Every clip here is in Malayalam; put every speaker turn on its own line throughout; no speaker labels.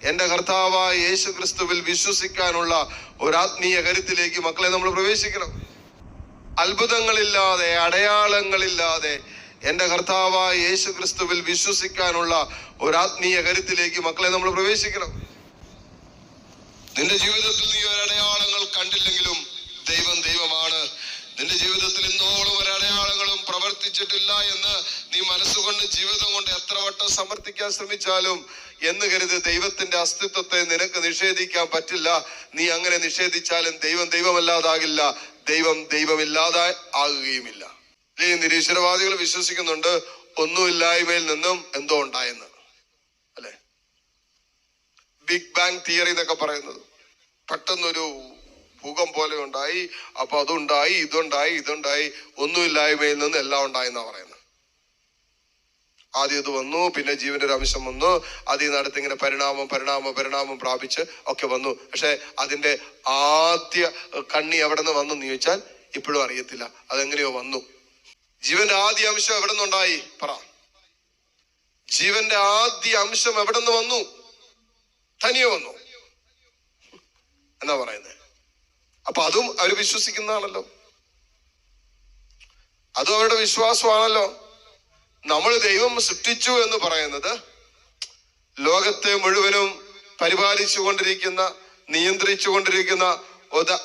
എന്റെ കർത്താവായ യേശു ക്രിസ്തുവിൽ വിശ്വസിക്കാനുള്ള ഒരു ആത്മീയ കരുത്തിലേക്ക് മക്കളെ നമ്മൾ പ്രവേശിക്കണം. അത്ഭുതങ്ങളില്ലാതെ, അടയാളങ്ങളില്ലാതെ എന്റെ കർത്താവായ യേശു ക്രിസ്തുവിൽ വിശ്വസിക്കാനുള്ള ഒരു ആത്മീയ കരുത്തിലേക്ക് മക്കളെ നമ്മൾ പ്രവേശിക്കണം. നിന്റെ ജീവിതത്തിൽ നീ ഒരടയാളങ്ങൾ കണ്ടില്ലെങ്കിലും ദൈവം ദൈവമാണ്. നിന്റെ ജീവിതത്തിൽ ഇന്നോളം ഒരടയാളങ്ങളും പ്രവർത്തിച്ചിട്ടില്ല എന്ന് നീ മനസ്സുകൊണ്ട് ജീവിതം കൊണ്ട് എത്ര വട്ടം സമർത്ഥിക്കാൻ ശ്രമിച്ചാലും എന്ന് കരുതി ദൈവത്തിന്റെ അസ്തിത്വത്തെ നിനക്ക് നിഷേധിക്കാൻ പറ്റില്ല. നീ അങ്ങനെ നിഷേധിച്ചാലും ദൈവം ദൈവമല്ലാതാകില്ല, ദൈവം ദൈവമില്ലാതെ ആകുകയുമില്ല. ഈ നിരീശ്വരവാദികൾ വിശ്വസിക്കുന്നുണ്ട് ഒന്നുമില്ലായ്മയിൽ നിന്നും എന്തോ ഉണ്ടായെന്ന്, അല്ലെ? ബിഗ് ബാങ് തിയറി എന്നൊക്കെ പറയുന്നത്. പെട്ടെന്നൊരു ഭൂകം പോലെ ഉണ്ടായി, അപ്പൊ അതുണ്ടായി, ഇതുണ്ടായി, ഒന്നുമില്ലായ്മയിൽ നിന്ന് എല്ലാം ഉണ്ടായെന്നാ പറയുന്നത്. ആദ്യം ഇത് വന്നു, പിന്നെ ജീവന്റെ ഒരു അംശം വന്നു, അതിൽ നിന്ന് അടുത്ത് ഇങ്ങനെ പരിണാമം പ്രാപിച്ച് ഒക്കെ വന്നു. പക്ഷെ അതിന്റെ ആദ്യ കണ്ണി എവിടെ നിന്ന് വന്നെന്ന് ചോദിച്ചാൽ ഇപ്പോഴും അറിയത്തില്ല. അതെങ്ങനെയോ വന്നു. ജീവന്റെ ആദ്യ അംശം എവിടെ നിന്നുണ്ടായി? പറ. ജീവന്റെ ആദ്യ അംശം എവിടെ നിന്ന് വന്നു? തനിയെ വന്നു എന്നാ പറയുന്നത്. അപ്പൊ അതും അവർ വിശ്വസിക്കുന്നതാണല്ലോ, അതും അവരുടെ വിശ്വാസമാണല്ലോ. നമ്മൾ ദൈവം സൃഷ്ടിച്ചു എന്ന് പറയുന്നത് ലോകത്തെ മുഴുവനും പരിപാലിച്ചു കൊണ്ടിരിക്കുന്ന, നിയന്ത്രിച്ചു കൊണ്ടിരിക്കുന്ന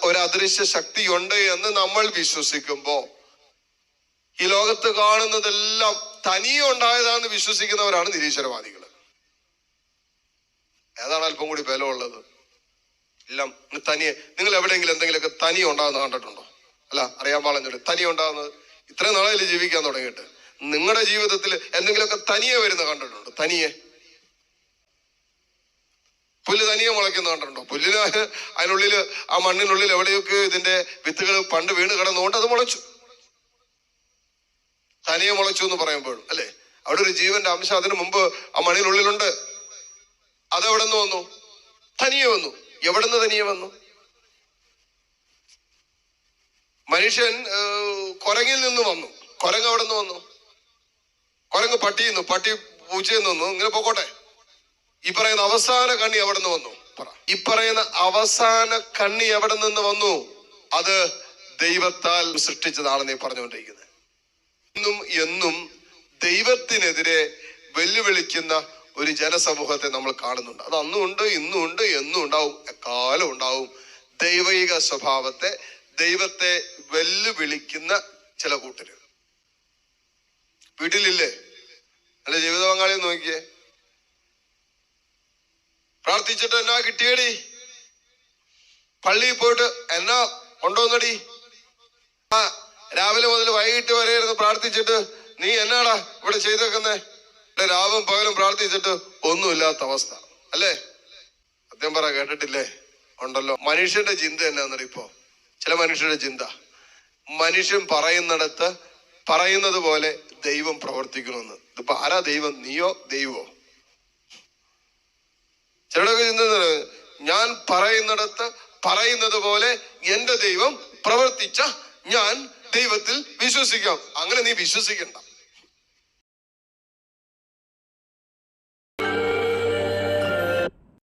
ഒരു അദൃശ്യ ശക്തിയുണ്ട് എന്ന് നമ്മൾ വിശ്വസിക്കുമ്പോ ഈ ലോകത്ത് കാണുന്നതെല്ലാം തനിയെ ഉണ്ടായതാണെന്ന് വിശ്വസിക്കുന്നവരാണ് നിരീശ്വരവാദികൾ. ഏതാണ് അല്പം കൂടി ബലമുള്ളത്? എല്ലാം തനിയെ. നിങ്ങൾ എവിടെയെങ്കിലും എന്തെങ്കിലുമൊക്കെ തനിയെ ഉണ്ടാകുന്ന കണ്ടിട്ടുണ്ടോ? അല്ല, അറിയാൻ പാടില്ല. തനിയെ ഉണ്ടാകുന്നത് ഇത്രയും നാളെ ജീവിക്കാൻ തുടങ്ങിയിട്ട് നിങ്ങളുടെ ജീവിതത്തിൽ എന്തെങ്കിലുമൊക്കെ തനിയെ വരുന്ന കണ്ടിട്ടുണ്ടോ? തനിയെ പുല്ല് തനിയെ മുളയ്ക്കുന്ന കണ്ടിട്ടുണ്ടോ? പുല്ലിന് അതിനുള്ളില്, ആ മണ്ണിനുള്ളിൽ എവിടെയൊക്കെ ഇതിന്റെ വിത്തുകൾ പണ്ട് വീണ് കിടന്നുകൊണ്ട് അത് മുളച്ചു. തനിയെ മുളച്ചു എന്ന് പറയുമ്പോഴും അല്ലെ, അവിടെ ഒരു ജീവന്റെ അംശം അതിനു മുമ്പ് ആ മണ്ണിനുള്ളിലുണ്ട്. അതെവിടെ നിന്ന് വന്നു? തനിയെ വന്നു. എവിടെ നിന്ന് തനിയെ വന്നു? മനുഷ്യൻ കുരങ്ങിൽ നിന്ന് വന്നു. കുരങ്ങ് എവിടെ നിന്ന് വന്നു? കുരങ്ങ് പട്ടിയിൽ, പട്ടി പൂച്ചയിൽ നിന്നു. ഇങ്ങനെ പോക്കോട്ടെ. ഈ പറയുന്ന അവസാന കണ്ണി എവിടെ നിന്ന് വന്നു? പറ. ഈ പറയുന്ന അവസാന കണ്ണി എവിടെ നിന്ന് വന്നു? അത് ദൈവത്താൽ സൃഷ്ടിച്ചതാണെന്ന് ഈ പറഞ്ഞുകൊണ്ടിരിക്കുന്നത്. എന്നും ദൈവത്തിനെതിരെ വെല്ലുവിളിക്കുന്ന ഒരു ജനസമൂഹത്തെ നമ്മൾ കാണുന്നുണ്ട്. അത് അന്നും ഉണ്ട്, ഇന്നും ഉണ്ട്, എന്നും ഉണ്ടാവും, എക്കാലം ഉണ്ടാവും. ദൈവിക സ്വഭാവത്തെ, ദൈവത്തെ വെല്ലുവിളിക്കുന്ന ചില കൂട്ടര് വീട്ടിലില്ലേ? അല്ല, ജീവിത പങ്കാളിയെ നോക്കിയേ. പ്രാർത്ഥിച്ചിട്ട് എന്നാ കിട്ടിയടി? പള്ളിയിൽ പോയിട്ട് എന്നാ കൊണ്ടുവന്നടി? രാവിലെ മുതൽ വൈകിട്ട് വരെ ഇരുന്ന് പ്രാർത്ഥിച്ചിട്ട് നീ എന്നാടാ ഇവിടെ ചെയ്തേക്കുന്നേ? രാവും പകലും പ്രാർത്ഥിച്ചിട്ട് ഒന്നുമില്ലാത്ത അവസ്ഥ, അല്ലേ? സത്യം പറ, കേട്ടിട്ടില്ലേ? ഉണ്ടല്ലോ. മനുഷ്യന്റെ ചിന്ത എന്നാന്നറിയോ? ഇപ്പോ ചില മനുഷ്യരുടെ ചിന്ത, മനുഷ്യൻ പറയുന്നിടത്ത് പറയുന്നത് പോലെ ദൈവം പ്രവർത്തിക്കണമെന്ന്. ഇതിപ്പോ ആരാ ദൈവം? നീയോ ദൈവമോ? ചിലടൊക്കെ ചിന്ത, ഞാൻ പറയുന്നിടത്ത് പറയുന്നത് പോലെ എന്റെ ദൈവം പ്രവർത്തിച്ച ഞാൻ ദൈവത്തിൽ വിശ്വസിക്കാം. അങ്ങനെ നീ വിശ്വസിക്കണ്ട.